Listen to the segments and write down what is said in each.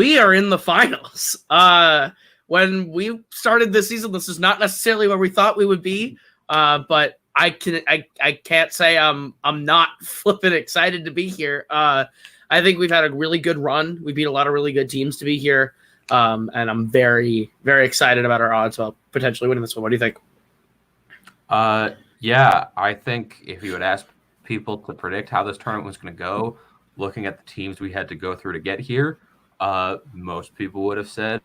we are in the finals. When we started this season, this is not necessarily where we thought we would be, but I can't say I'm not flipping excited to be here. I think we've had a really good run. We beat a lot of really good teams to be here, and I'm very, very excited about our odds of potentially winning this one. What do you think? Yeah, I think if you would ask people to predict how this tournament was going to go, looking at the teams we had to go through to get here, most people would have said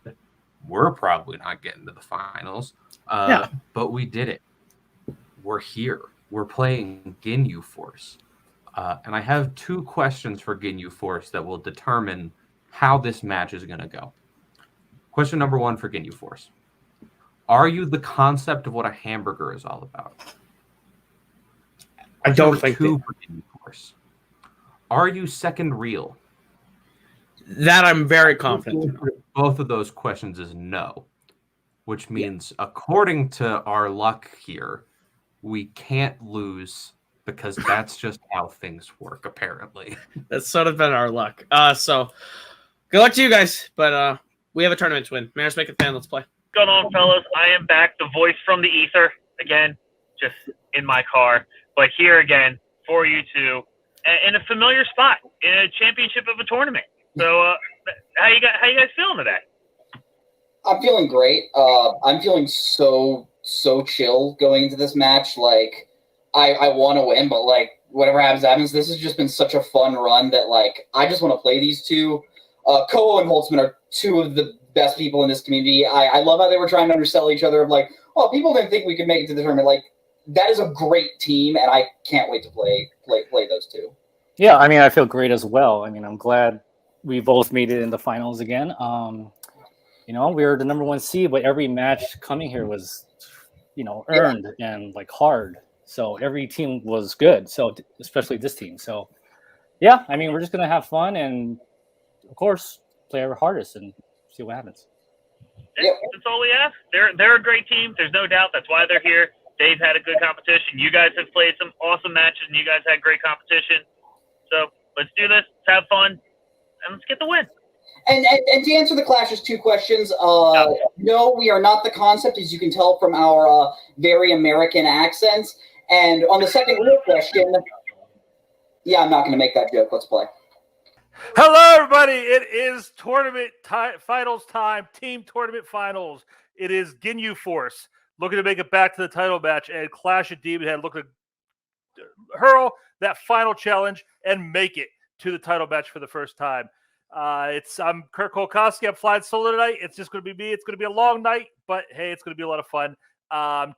we're probably not getting to the finals. But we did it. We're here. We're playing Ginyu Force. And I have 2 questions for Ginyu Force that will determine how this match is going to go. Question number 1 for Ginyu Force. Are you the concept of what a hamburger is all about? I don't think 2 for Ginyu Force. Are you second real? That I'm very confident. Both of those questions is no, which means according to our luck here, we can't lose because that's just how things work, apparently. That's sort of been our luck. So good luck to you guys, but we have a tournament to win. Maris, make a fan. Let's play. What's going on, fellas? I am back, the voice from the ether again, just in my car, but here again for you two in a familiar spot in a championship of a tournament. So, how you guys feeling today? I'm feeling great. I'm feeling so chill going into this match. Like, I want to win, but like whatever happens. This has just been such a fun run that like I just want to play these two. Koho and Holtzman are 2 of the best people in this community. I love how they were trying to undersell each other. Of like, oh, people didn't think we could make it to the tournament. Like, that is a great team, and I can't wait to play those 2. Yeah, I mean, I feel great as well. I mean, I'm glad we both made it in the finals again. You know, we were the #1 seed, but every match coming here was, you know, earned and like hard. So every team was good. So especially this team. So yeah, I mean, we're just gonna have fun and of course play our hardest and see what happens. That's all we ask. They're a great team. There's no doubt. That's why they're here. They've had a good competition. You guys have played some awesome matches, and you guys had great competition. So let's do this. Let's have fun, and let's get the win. And to answer the Clash's 2 questions, no, we are not the concept, as you can tell from our very American accents. And on the second real question, yeah, I'm not going to make that joke. Let's play. Hello, everybody. It is tournament finals time, team tournament finals. It is Ginyu Force looking to make it back to the title match, and Clash of Demonhead looking to hurl that final challenge and make it to the title match for the first time. I'm Kurt Kolkowski. I'm flying solo tonight. It's just going to be me. It's going to be a long night, but hey, it's going to be a lot of fun.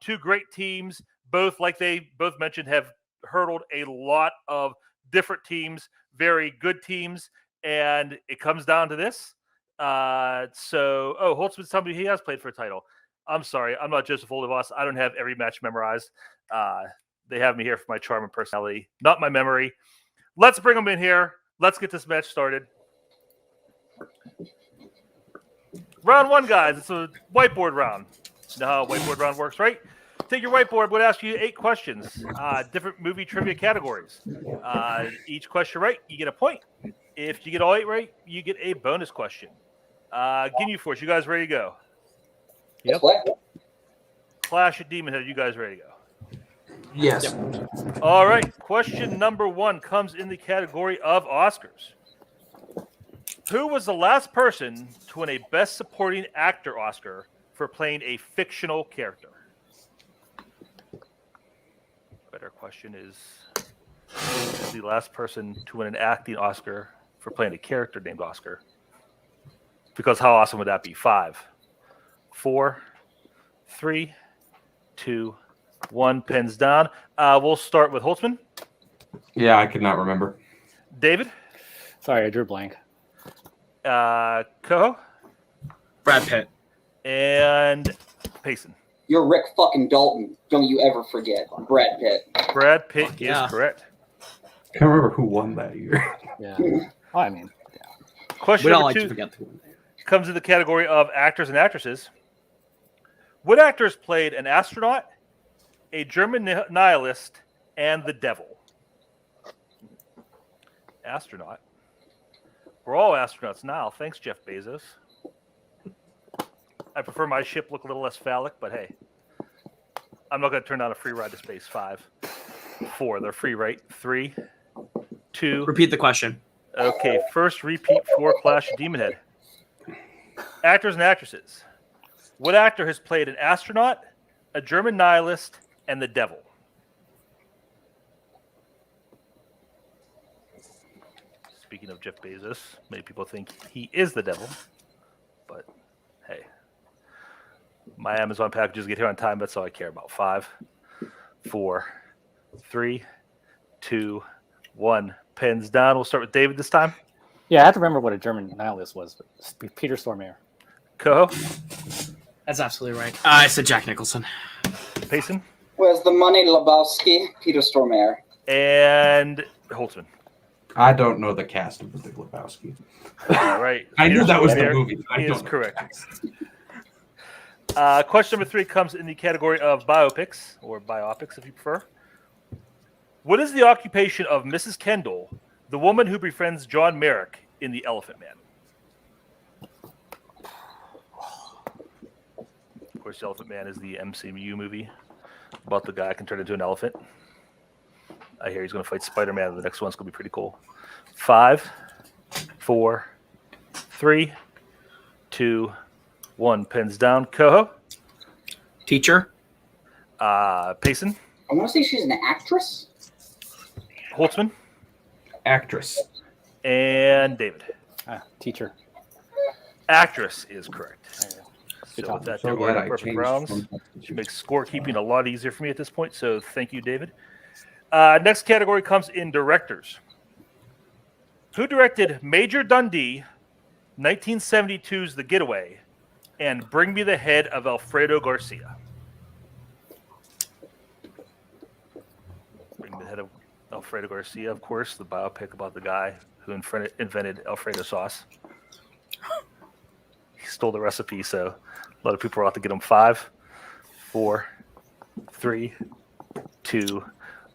2 great teams, both like they both mentioned, have hurdled a lot of different teams, very good teams, and it comes down to this. Holtzman's telling me he has played for a title. I'm sorry, I'm not Joseph Oldevos. I don't have every match memorized. They have me here for my charm and personality, not my memory. Let's bring them in here. Let's get this match started. Round 1, guys. It's a whiteboard round. You know how a whiteboard round works, right? Take your whiteboard. I'm going to ask you 8 questions, different movie trivia categories. Each question right, you get a point. If you get all 8 right, you get a bonus question. Ginyu Force, you guys ready to go? Yep. Clash of Demonhead, you guys ready to go? Yes. Yep. All right. Question number 1 comes in the category of Oscars. Who was the last person to win a Best Supporting Actor Oscar for playing a fictional character? Better question is the last person to win an acting Oscar for playing a character named Oscar. Because how awesome would that be? 5, 4, 3, 2, 1. Pens down. We'll start with Holtzman. Yeah, I could not remember. David? Sorry, I drew a blank. Koho? Brad Pitt. And Payson. You're Rick fucking Dalton. Don't you ever forget. Brad Pitt. Brad Pitt is correct. I can't remember who won that year. Yeah. Oh, I mean, yeah. Question number 2 comes in the category of actors and actresses. What actors played an astronaut, a German nihilist, and the devil? Astronaut, We're all astronauts now. Thanks, Jeff Bezos. I prefer my ship look a little less phallic, but hey. I'm not going to turn down a free ride to space. 5, 4. They're free, right? 3, 2. Repeat the question. Okay, first repeat for Clash of Demonhead. Actors and actresses. What actor has played an astronaut, a German nihilist, and the devil? Speaking of Jeff Bezos, many people think he is the devil, but hey. My Amazon packages get here on time. That's all I care about. 5, 4, 3, 2, 1. Pens down. We'll start with David this time. Yeah, I have to remember what a German nihilist was. But Peter Stormare. Koho. That's absolutely right. I said Jack Nicholson. Payson. Where's the money, Lebowski? Peter Stormare. And Holtzman. I don't know the cast of The Big Lebowski. All right. I knew that was the Stormare movie. I is don't know. correct. Question number 3 comes in the category of biopics, or biopics if you prefer. What is the occupation of Mrs. Kendall, the woman who befriends John Merrick in The Elephant Man? Of course, The Elephant Man is the MCU movie about the guy who can turn into an elephant. I hear he's going to fight Spider-Man. The next one's going to be pretty cool. 5, 4, 3, 2, 1. Pens down. Koho. Teacher. Payson. I want to say she's an actress. Holtzman. Actress. And David. Teacher. Actress is correct. There you go. So Good job. with that, So we're glad in I perfect changed rounds. from- Which makes scorekeeping a lot easier for me at this point. So thank you, David. Next category comes in directors. Who directed Major Dundee, 1972's The Getaway, and Bring Me the Head of Alfredo Garcia? Bring Me the Head of Alfredo Garcia, of course, the biopic about the guy who invented Alfredo sauce. He stole the recipe, so a lot of people are out to get him. 5, 4, 3, 2,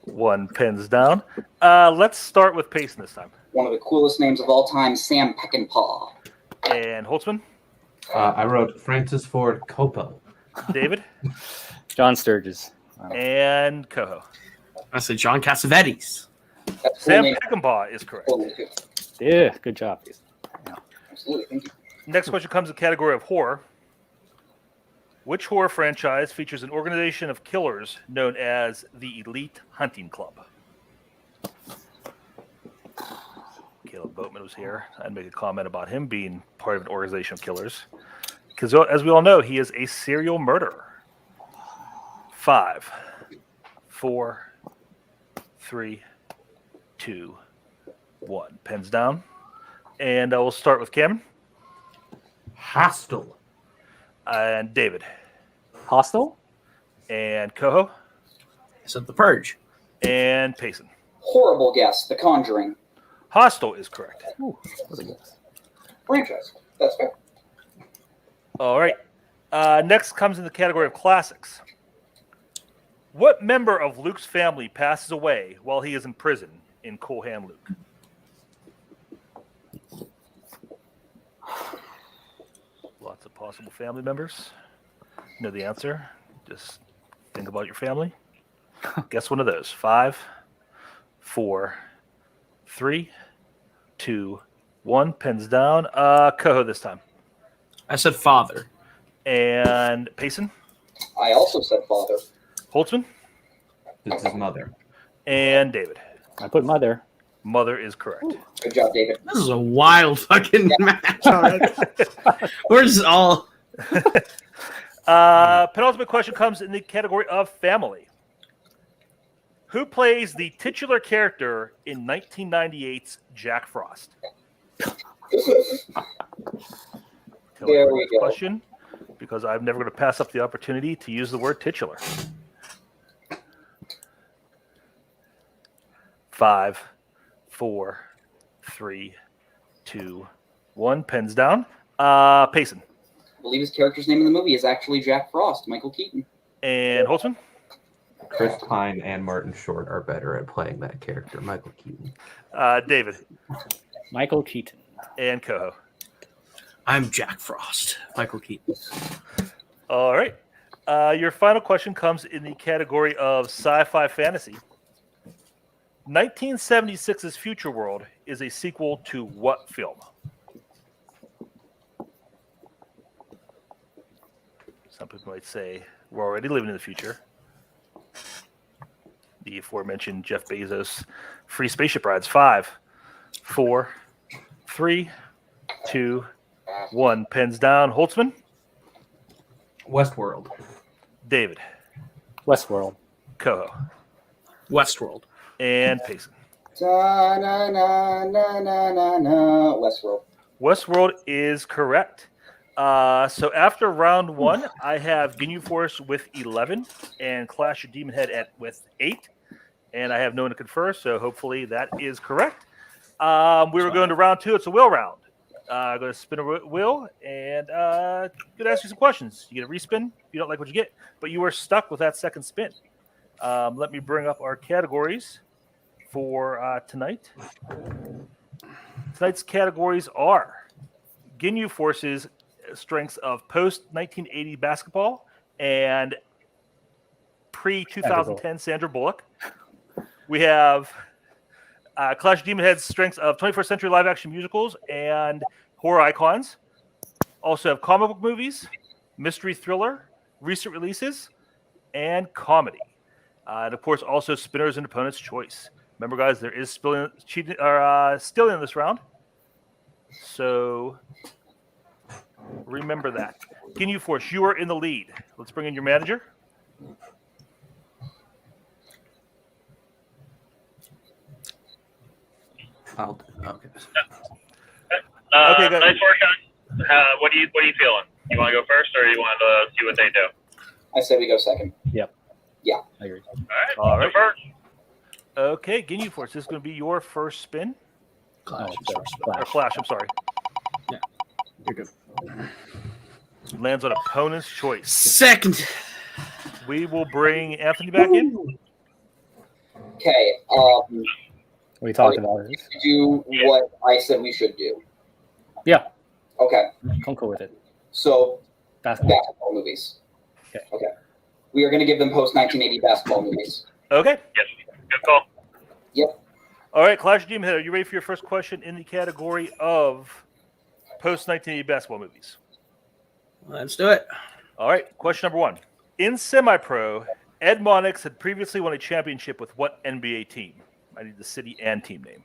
1. Pens down. Let's start with Payson this time. One of the coolest names of all time, Sam Peckinpah. And Holtzman, I wrote Francis Ford Coppola. David, John Sturges. and Koho. I said John Cassavetes. That's Sam cool name. Peckinpah is correct. Cool name, too. Yeah, good job. Absolutely. Thank you. Next question comes in the category of horror. Which horror franchise features an organization of killers known as the Elite Hunting Club? Kaleb Boatman was here. I'd make a comment about him being part of an organization of killers. Because as we all know, he is a serial murderer. 5, 4, 3, 2, 1. Pens down. And we'll start with Cameron. Hostel. And David. Hostel? And Koho. I said The Purge. And Payson. Horrible guess. The Conjuring. Hostel is correct. Ooh, that was a guess. Franchise. That's fair. All right. Next comes in the category of classics. What member of Luke's family passes away while he is in prison in Cool Hand Luke? Lots of possible family members. Know the answer. Just think about your family. Guess one of those. 5, 4, 3, 2, 1. Pens down. Koho this time. I said father. And Payson. I also said father. Holtzman. It's his mother. And David. I put mother. Mother is correct. Good job, David. This is a wild fucking match already. We're just all. Penultimate question comes in the category of family. Who plays the titular character in 1998's Jack Frost? There we go. Question, because I'm never going to pass up the opportunity to use the word titular. 5, 4, 3, 2, 1. Pens down. Payson. I believe his character's name in the movie is actually Jack Frost, Michael Keaton. And Holtzman. Chris Pine and Martin Short are better at playing that character, Michael Keaton. David. Michael Keaton. And Koho. I'm Jack Frost. Michael Keaton. All right. Your final question comes in the category of sci-fi fantasy. 1976's Future World is a sequel to what film? Some people might say we're already living in the future. The aforementioned Jeff Bezos free spaceship rides. 5, 4, 3, 2, 1. Pens down. Holtzman. Westworld. David. Westworld. Koho. Westworld. And Payson. Westworld. Westworld is correct. So after round 1, I have Ginyu Force with 11 and Clash of Demonhead with 8. And I have no one to confer, so hopefully that is correct. We were going to round 2. It's a wheel round. I'm going to spin a wheel and going to ask you some questions. You get a respin if you don't like what you get, but you are stuck with that second spin. Let me bring up our categories for tonight. Tonight's categories are Ginyu Force's strengths of post-1980 basketball and pre-2010 Sandra Bullock. We have Clash of Demonhead's strengths of 21st century live-action musicals and horror icons. Also have comic book movies, mystery thriller, recent releases, and comedy. And, of course, also spinners and opponent's choice. Remember, guys, there is stealing in this round. So remember that. Ginyu Force, you are in the lead. Let's bring in your manager. Okay. Okay, good. Nice work, guys. What are you feeling? You want to go first, or you want to see what they do? I say we go second. Yep. Yeah. I agree. All right. Go first. Okay, Ginyu Force, this is going to be your first spin. Clash. Or Flash, I'm sorry. Yeah. You're good. Lands on opponent's choice. Second. We will bring Anthony back in. Okay. We talked about it. Do what I said we should do. Yeah, Okay. I'm cool with it. So Basketball. movies. Okay. Okay. We are going to give them post 1980 basketball movies. Okay. Yes. Good call. Yep. All right, Clash of Demonhead, are you ready for your first question in the category of post-1980 basketball movies? Let's do it. All right, question number 1. In semi-pro, Ed Monix had previously won a championship with what NBA team? I need the city and team name.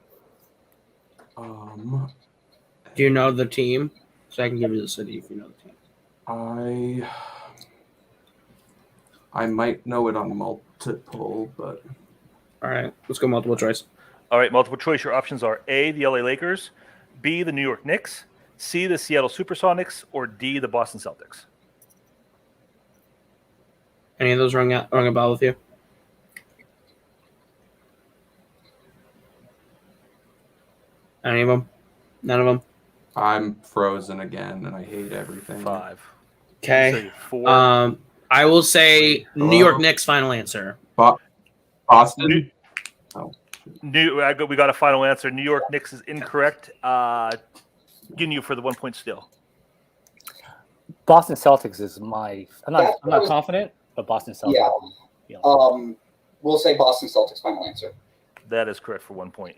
Do you know the team? So I can give you the city if you know the team. I might know it on multiple, but All right. Let's go multiple choice. All right, multiple choice. Your options are A, the LA Lakers, B, the New York Knicks, C, the Seattle Supersonics, or D, the Boston Celtics. Any of those rung a bell with you? Any of them? None of them? I'm frozen again, and I hate everything. 5. Okay. 4. I will say New York Knicks final answer. Boston. We got a final answer. New York Knicks is incorrect. Ginyu for the 1 point steal. Boston Celtics is my. I'm not confident, but Boston Celtics. Yeah. We'll say Boston Celtics final answer. That is correct for 1 point.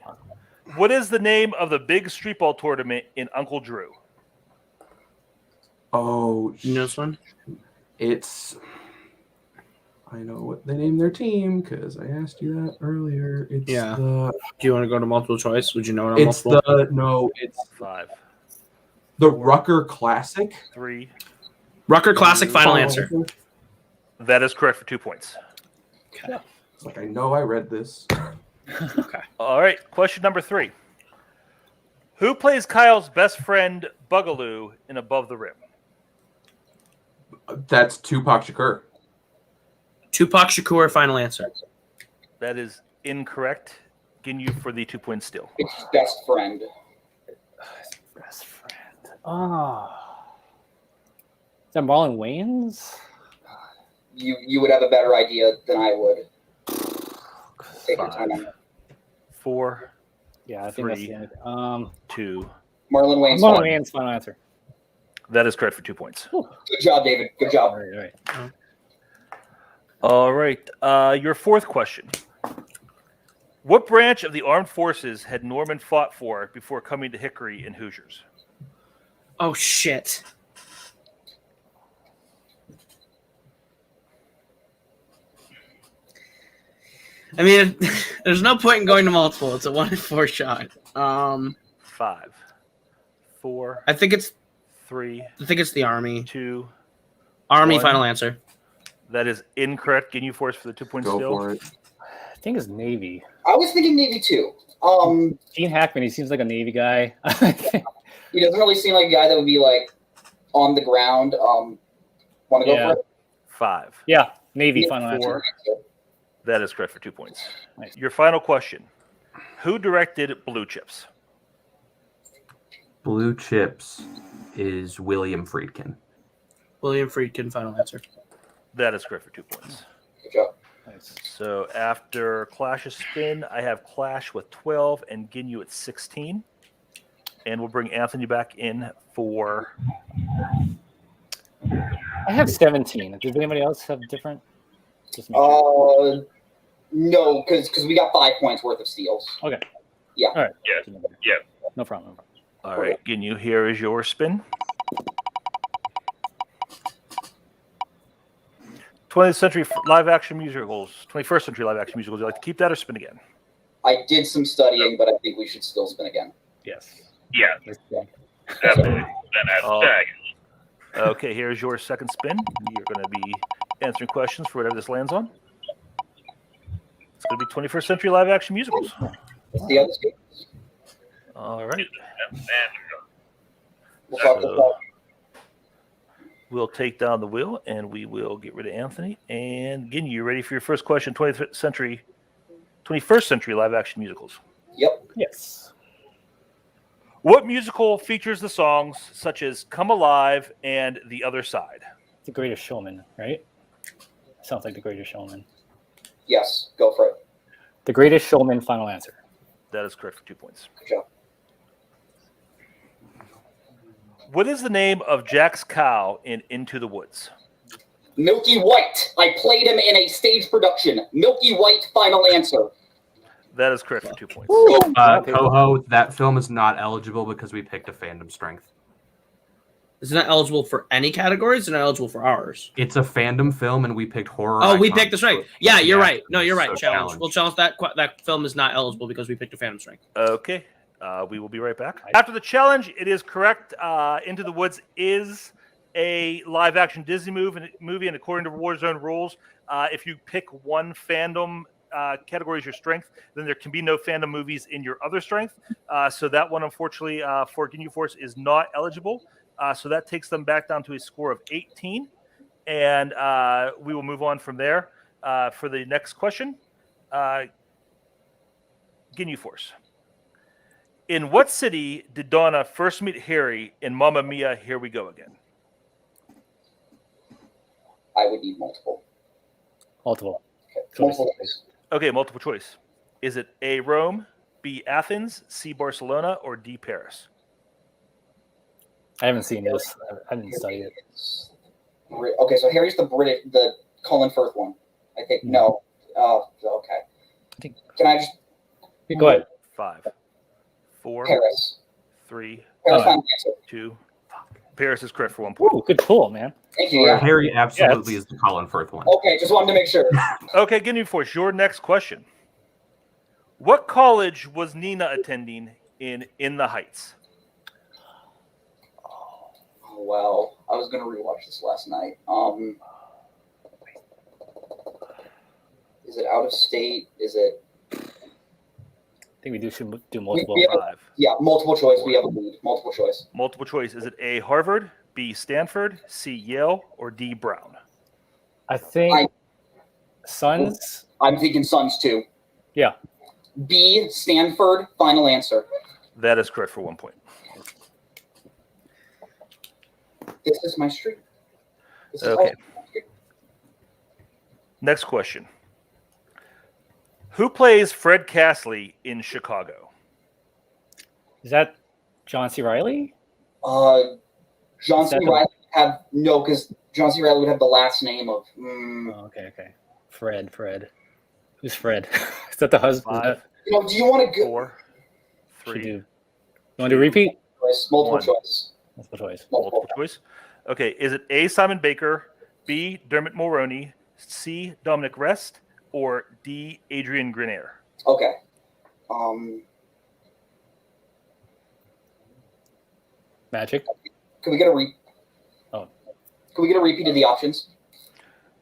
What is the name of the big street ball tournament in Uncle Drew? Oh, You know this one? I know what they named their team because I asked you that earlier. It's Do you want to go to multiple choice? Would you know it on it's multiple? it's 5. the Rucker Classic. 3. Rucker Classic final answer. That is correct for 2 points. Okay. It's like I know I read this. Okay. All right, question number 3. Who plays Kyle's best friend Bugaloo in Above the Rim? That's Tupac Shakur. Tupac Shakur final answer. That is incorrect. Ginyu for the 2 point steal. It's his best friend. Best friend. Is that Marlon Wayans? You would have a better idea than I would. Take your 5. time on it. 4. Yeah, I think that's 3. the only. 2. Marlon Wayne's Marlon final. Wayne's final answer. That is correct for 2 points. Good job, David. Good job. All right. All right. Your fourth question. What branch of the armed forces had Norman fought for before coming to Hickory in Hoosiers? Oh shit. I mean, there's no point in going to multiple. It's a 1 in 4 shot. 5, 4, I think it's 3, the Army. 2. Army, 1. final answer. That is incorrect. Ginyu Force for the 2 points Go still. for it. I think it's Navy. I was thinking Navy too. Gene Hackman, he seems like a Navy guy. He doesn't really seem like a guy that would be like on the ground. Want to go Yeah. for it? 5. Yeah, Navy, final answer. 4. That is correct for 2 points. Nice. Your final question. Who directed Blue Chips? Blue Chips is William Friedkin. William Friedkin, final answer. That is correct for 2 points. Good job. Nice. So after Clash's spin, I have Clash with 12 and Ginyu at 16. And we'll bring Anthony back in for... I have 17. Does anybody else have different? Just make sure. No, because we got 5 points worth of steals. Okay. Yeah. All right. Yeah. Yeah. No problem. All right, Ginyu, here is your spin. 20th century live-action musicals, 21st century live-action musicals. Would you like to keep that or spin again? I did some studying, but I think we should still spin again. Yes. Yeah, Let's see. definitely. Then that's Oh. tag. Okay, here's your second spin. You're going to be answering questions for whatever this lands on. It's going to be 21st century live-action musicals. Let's see how this goes. All right. We'll talk So- about We'll take down the wheel, and we will get rid of Anthony. And Ginyu, you ready for your first question? 21st century live-action musicals. Yep. Yes. What musical features the songs such as "Come Alive" and "The Other Side"? The Greatest Showman, right? Sounds like The Greatest Showman. Yes. Go for it. The Greatest Showman, final answer. That is correct for 2 points. Good job. What is the name of Jack's cow in Into the Woods? Milky White. I played him in a stage production. Milky White, final answer. That is correct for 2 points. Okay. Koho, that film is not eligible because we picked a fandom strength. It's not eligible for any categories. It's not eligible for ours. It's a fandom film, and we picked horror. Oh, we icons picked this right. for Yeah, you're the right. No, you're right. So Challenge. We'll challenge that. That film is not eligible because we picked a Phantom Strength. Okay. We will be right back. After the challenge, it is correct. Into the Woods is a live-action Disney movie, and according to Warzone rules, if you pick one fandom category as your strength, then there can be no fandom movies in your other strength. So that one, unfortunately, for Ginyu Force is not eligible. So that takes them back down to a score of 18. And we will move on from there. For the next question, Ginyu Force. In what city did Donna first meet Harry in Mamma Mia, Here We Go Again? I would need multiple. Multiple. Okay. Multiple choice. Okay, multiple choice. Is it A, Rome, B, Athens, C, Barcelona, or D, Paris? I haven't seen this. I didn't study it. Okay, so Harry's the Colin Firth one. I think no. Okay. think- Can I just Go ahead. 5, 4, Paris? 3, Paris, Oh. final answer. 2. Paris is correct for 1 point. Ooh, good pull, man. Thank you. Yeah. Harry absolutely is the Colin Firth one. Okay, just wanted to make sure. Okay, Ginyu Force, your next question. What college was Nina attending in the Heights? Oh, wow. I was gonna rewatch this last night. Is it out of state? Is it? I think we should do multiple. We have- 5. Yeah, multiple choice. We have a lead. Multiple choice. Multiple choice. Is it A, Harvard, B, Stanford, C, Yale, or D, Brown? I think Suns. I'm thinking Suns too. Yeah. B, Stanford, final answer. That is correct for 1 point. This is my street. This is Okay. my street. Next question. Who plays Fred Castley in Chicago? Is that John C. Reilly? John C. Reilly because John C. Reilly would have the last name of. Oh, okay. Fred. Who's Fred? Is that the husband? Five, Do you want to go? 4, 3. You want to repeat? Multiple One. choice. Multiple choice. Okay, is it A, Simon Baker, B, Dermot Mulroney, C, Dominic Rest, or D, Adrian Grenier? Okay. Magic. Can we get a repeat of the options?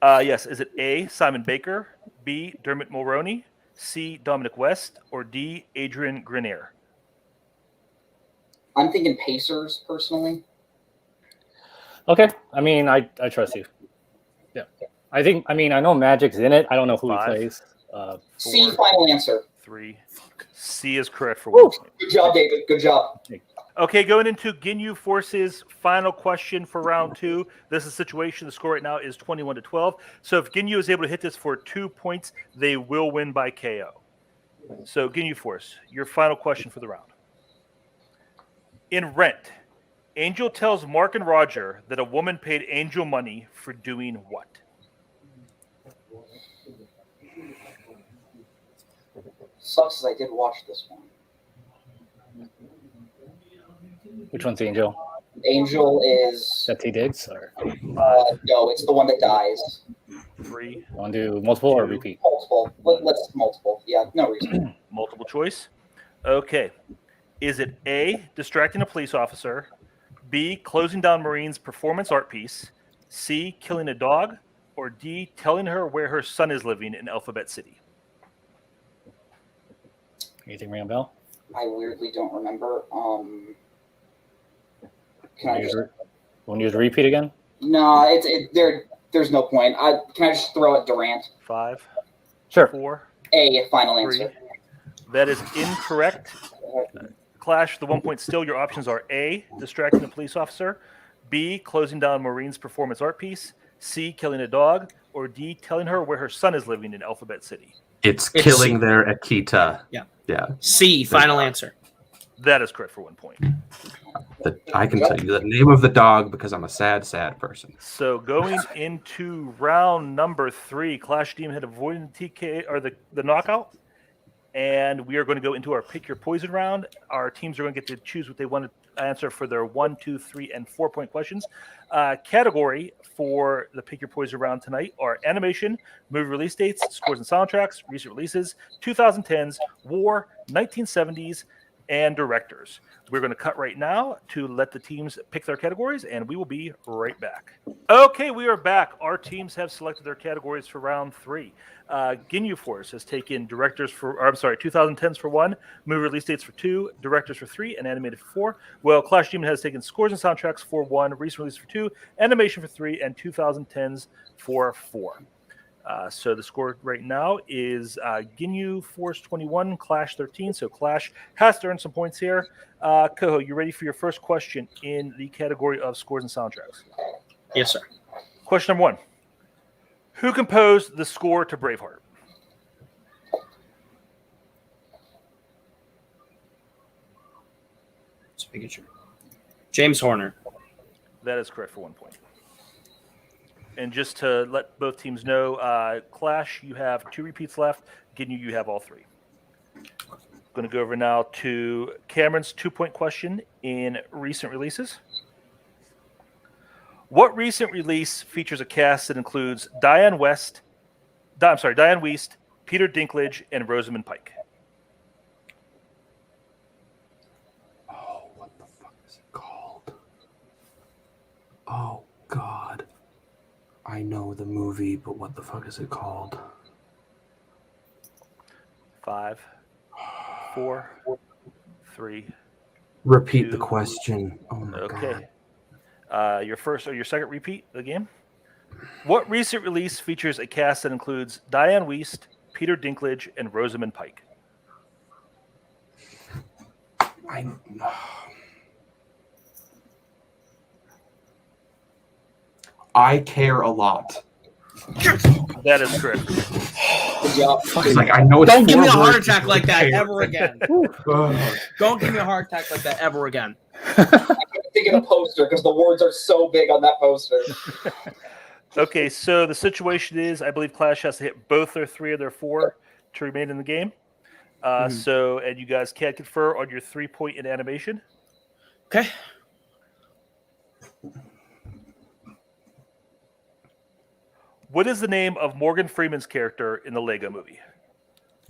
Yes. Is it A, Simon Baker, B, Dermot Mulroney, C, Dominic West, or D, Adrian Grenier? I'm thinking Pacers, personally. Okay. I mean, I trust you. Yeah. I know Magic's in it. I don't know who 5, he plays. C, final answer. 3. C is correct for 1 point. Good job, David. Good job. Okay, going into Ginyu Force's final question for round 2. This is a situation. The score right now is 21-12. So if Ginyu is able to hit this for 2 points, they will win by KO. So Ginyu Force, your final question for the round. In Rent, Angel tells Mark and Roger that a woman paid Angel money for doing what? Sucks as I did watch this one. Which one's Angel? Angel is. That T Diggs? Or No, it's the one that dies. 3. want to do multiple or repeat? Multiple. Let's multiple. Yeah, no reason. Multiple choice. Okay. Is it A, distracting a police officer, B, closing down Marine's performance art piece, C, killing a dog, or D, telling her where her son is living in Alphabet City? Anything ring a bell? I weirdly don't remember. Can I just? Want to use a repeat again? No, there's no point. Can I just throw at Durant? 5, Sure. 4, A, final 3. answer. That is incorrect. Clash, the 1 point still. Your options are A, distracting a police officer, B, closing down Maureen's performance art piece, C, killing a dog, or D, telling her where her son is living in Alphabet City. It's killing their Akita. Yeah. Yeah. C, final answer. That is correct for 1 point. I can tell you the name of the dog because I'm a sad, sad person. So going into round number 3, Clash Demon had avoided the TK or the knockout. And we are going to go into our Pick Your Poison round. Our teams are going to get to choose what they want to answer for their 1, 2, 3, and 4 point questions. Category for the Pick Your Poison round tonight are animation, movie release dates, scores and soundtracks, recent releases, 2010s, war, 1970s, and directors. We're going to cut right now to let the teams pick their categories, and we will be right back. Okay, we are back. Our teams have selected their categories for round 3. Ginyu Force has taken 2010s for 1, movie release dates for 2, directors for 3, and animated for 4. Well, Clash Demon has taken scores and soundtracks for 1, recent release for 2, animation for 3, and 2010s for 4. So the score right now is Ginyu Force 21, Clash 13. So Clash has to earn some points here. Koho, you ready for your first question in the category of scores and soundtracks? Yes, sir. Question number 1. Who composed the score to Braveheart? Just making sure. James Horner. That is correct for 1 point. And just to let both teams know, Clash, you have 2 repeats left. Ginyu, you have all 3. Going to go over now to Cameron's 2-point question in recent releases. What recent release features a cast that includes Diane Wiest, Peter Dinklage, and Rosamund Pike? Oh, what the fuck is it called? Oh, God. I know the movie, but what the fuck is it called? 5, 4, 3. Repeat 2. the question. Oh my Okay. God. Your first or your second repeat of the game. What recent release features a cast that includes Diane Wiest, Peter Dinklage, and Rosamund Pike? I Care a Lot. That is correct. Good job. It's like, I know it's Don't give me a 4 heart words. attack like that Okay. ever again. Don't give me a heart attack like that ever again. I can't think of the poster because the words are so big on that poster. Okay, so the situation is, I believe Clash has to hit both their 3 of their 4 to remain in the game. So, and you guys can confer on your 3-point in animation. Okay. What is the name of Morgan Freeman's character in the Lego movie?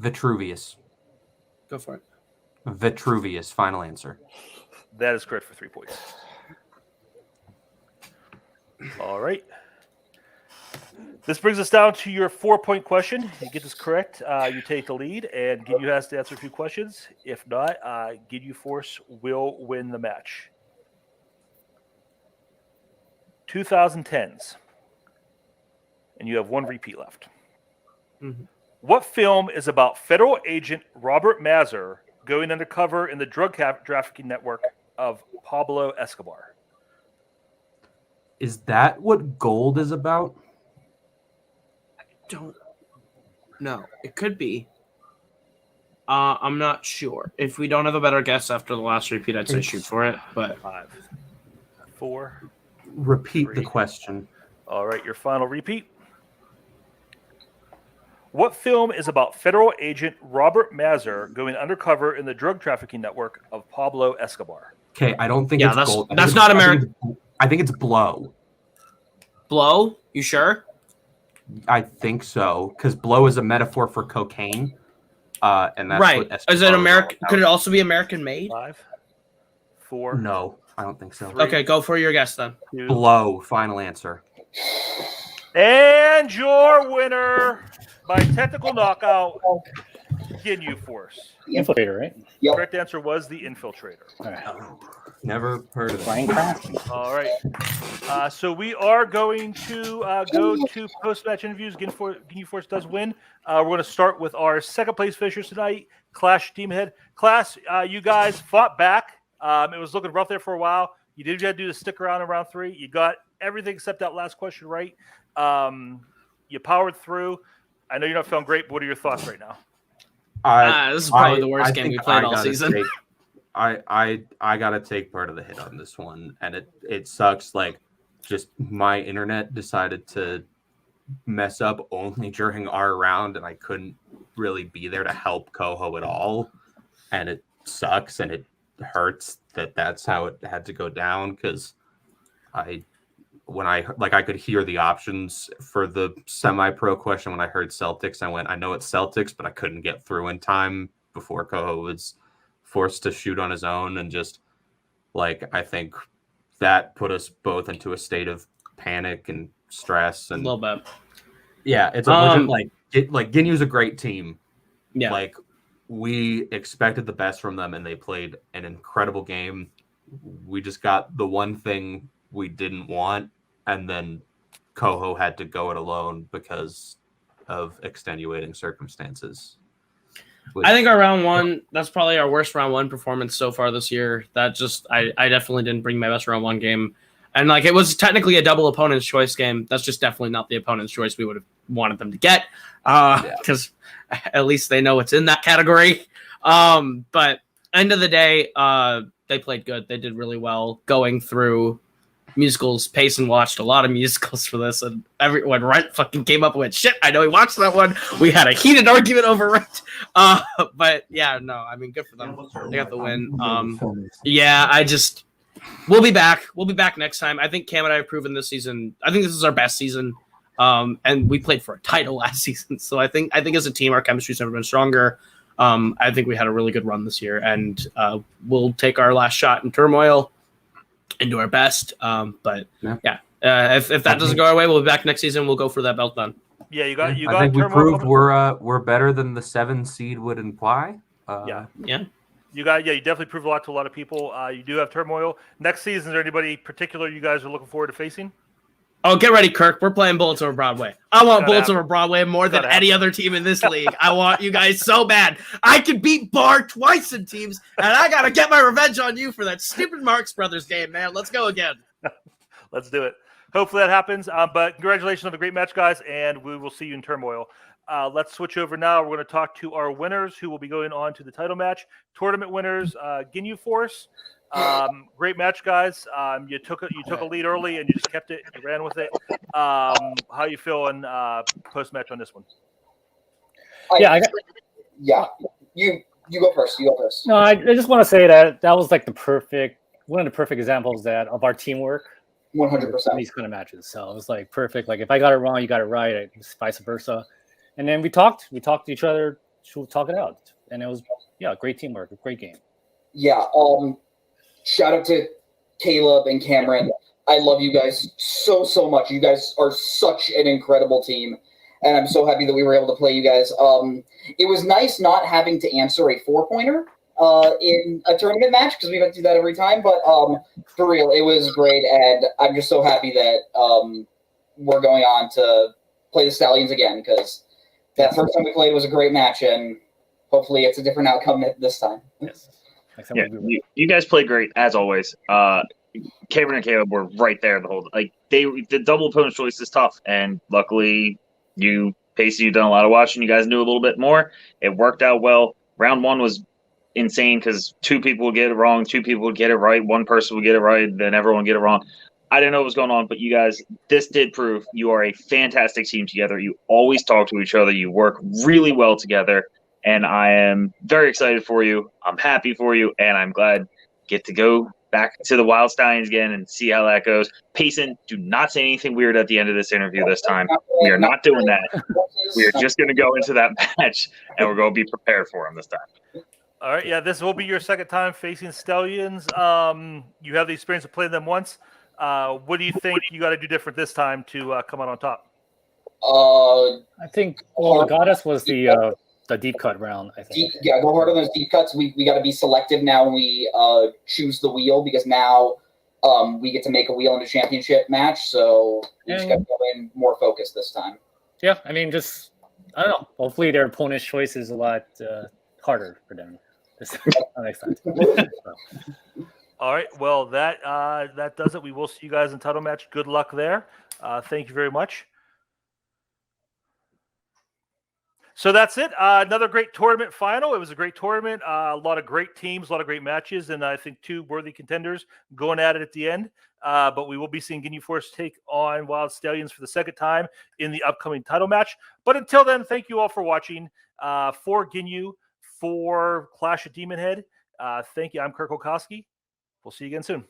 Vitruvius. Go for it. Vitruvius. Final answer. That is correct for 3 points. All right. This brings us down to your 4-point question. You get this correct, you take the lead, and Ginyu has to answer a few questions. If not, Ginyu Force will win the match. 2010s. And you have 1 repeat left. Mm-hmm. What film is about federal agent Robert Mazur going undercover in the drug trafficking network of Pablo Escobar? Is that what Gold is about? Don't know. It could be. I'm not sure. If we don't have a better guess after the last repeat, I'd say shoot for it. But 5, 4. Repeat 3. the question. All right, your final repeat. What film is about federal agent Robert Mazur going undercover in the drug trafficking network of Pablo Escobar? Okay, I don't think Yeah, it's that's- Gold. I that's think not it's- American. I think it's Blow. Blow? You sure? I think so, because Blow is a metaphor for cocaine. And that's Right. what Escobar Is it was all American? about. Could it also be American made? 5, 4. No, I don't think so. 3, Okay, go for your guess then. 2. Blow. Final answer. And your winner by technical knockout, Ginyu Force. Infiltrator, right? Yep. Correct answer was the Infiltrator. All right. Never heard of it. Flying crafty. All right. So we are going to go to post-match interviews. Ginyu Force does win. We're going to start with our second-place finishers tonight, Clash Demonhead. Class, you guys fought back. It was looking rough there for a while. You did do the stick around in round 3. You got everything except that last question right. You powered through. I know you're not feeling great, but what are your thoughts right now? This is probably the worst game think we played I all gotta season. I gotta take part of the hit on this one, and it sucks. Like, just my internet decided to mess up only during our round, and I couldn't really be there to help Koho at all, and it sucks, and it hurts that that's how it had to go down, because I could hear the options for the semi-pro question when I heard Celtics. I went, I know it's Celtics, but I couldn't get through in time before Koho was forced to shoot on his own. And just, like, I think that put us both into a state of panic and stress. A And little bit. yeah, it's a legit, like Ginyu's a great team. Yeah. Like, we expected the best from them, and they played an incredible game. We just got the one thing we didn't want, and then Koho had to go it alone because of extenuating circumstances. I think our round 1, that's probably our worst round 1 performance so far this year. That just, I definitely didn't bring my best round 1 game. And, like, it was technically a double opponent's choice game. That's just definitely not the opponent's choice we would have wanted them to get. Because at least they know what's in that category. But end of the day, they played good. They did really well going through musicals. Payson watched a lot of musicals for this, and everyone fucking came up with shit. I know he watched that one. We had a heated argument over it. But yeah, no, I mean, good for them. They got the win. Yeah, we'll be back. We'll be back next time. I think Cam and I have proven this season. I think this is our best season. And we played for a title last season. So I think as a team, our chemistry's never been stronger. I think we had a really good run this year, and we'll take our last shot in Turmoil and do our best. But if that doesn't go our way, we'll be back next season. We'll go for that belt then. Yeah, you got. I think we proved we're better than the 7 seed would imply. Yeah. You definitely proved a lot to a lot of people. You do have Turmoil next season. Is there anybody particular you guys are looking forward to facing? Oh, get ready, Kirk. We're playing Bullets Over Broadway. I want Bullets Over Broadway more than any other team in this league. I want you guys so bad. I can beat Bar twice in teams, and I got to get my revenge on you for that stupid Marx Brothers game, man. Let's go again. Let's do it. Hopefully that happens. But congratulations on the great match, guys, and we will see you in Turmoil. Let's switch over now. We're going to talk to our winners who will be going on to the title match. Tournament winners, Ginyu Force. Great match, guys. You took a lead early and you just kept it. You ran with it. How you feeling post match on this one? You go first. You go first. No, I just want to say that was like one of the perfect examples of our teamwork. 100%. These kind of matches. So it was like perfect. Like if I got it wrong, you got it right. Vice versa. And then we talked to each other to talk it out. And it was great teamwork, a great game. Yeah. Shout out to Caleb and Cameron. I love you guys so much. You guys are such an incredible team. And I'm so happy that we were able to play you guys. It was nice not having to answer a 4-pointer in a tournament match because we have to do that every time. But for real, it was great. And I'm just so happy that we're going on to play the Stallions again because that first time we played was a great match. And hopefully it's a different outcome this time. Yes. Yeah, you guys played great as always. Cameron and Caleb were right there the whole the double opponent choice is tough, and luckily Pacey, you've done a lot of watching. You guys knew a little bit more. It worked out well. Round 1 was insane because 2 people would get it wrong, 2 people would get it right, 1 person would get it right, then everyone would get it wrong. I didn't know what was going on, but you guys, this did prove you are a fantastic team together. You always talk to each other. You work really well together. And I am very excited for you. I'm happy for you, and I'm glad you get to go back to the Wild Stallions again and see how that goes. Payson, do not say anything weird at the end of this interview this time. We are not doing that. We are just going to go into that match, and we're going to be prepared for him this time. All right, yeah, this will be your second time facing Stallions. You have the experience of playing them once. What do you think you got to do different this time to come out on top? I think what got us was the deep cut round, I think. Go hard on those deep cuts. We got to be selective now when we choose the wheel because now we get to make a wheel in a championship match. So we just got to go in more focused this time. Yeah, I mean, I don't know. Hopefully their opponent's choice is a lot harder for them next time. All right, well, that does it. We will see you guys in title match. Good luck there. Thank you very much. So that's it. Another great tournament final. It was a great tournament. A lot of great teams, a lot of great matches, and I think 2 worthy contenders going at it at the end. But we will be seeing Ginyu Force take on Wild Stallions for the second time in the upcoming title match. But until then, thank you all for watching. For Ginyu, for Clash of Demonhead, thank you. I'm Kirk Okoski. We'll see you again soon.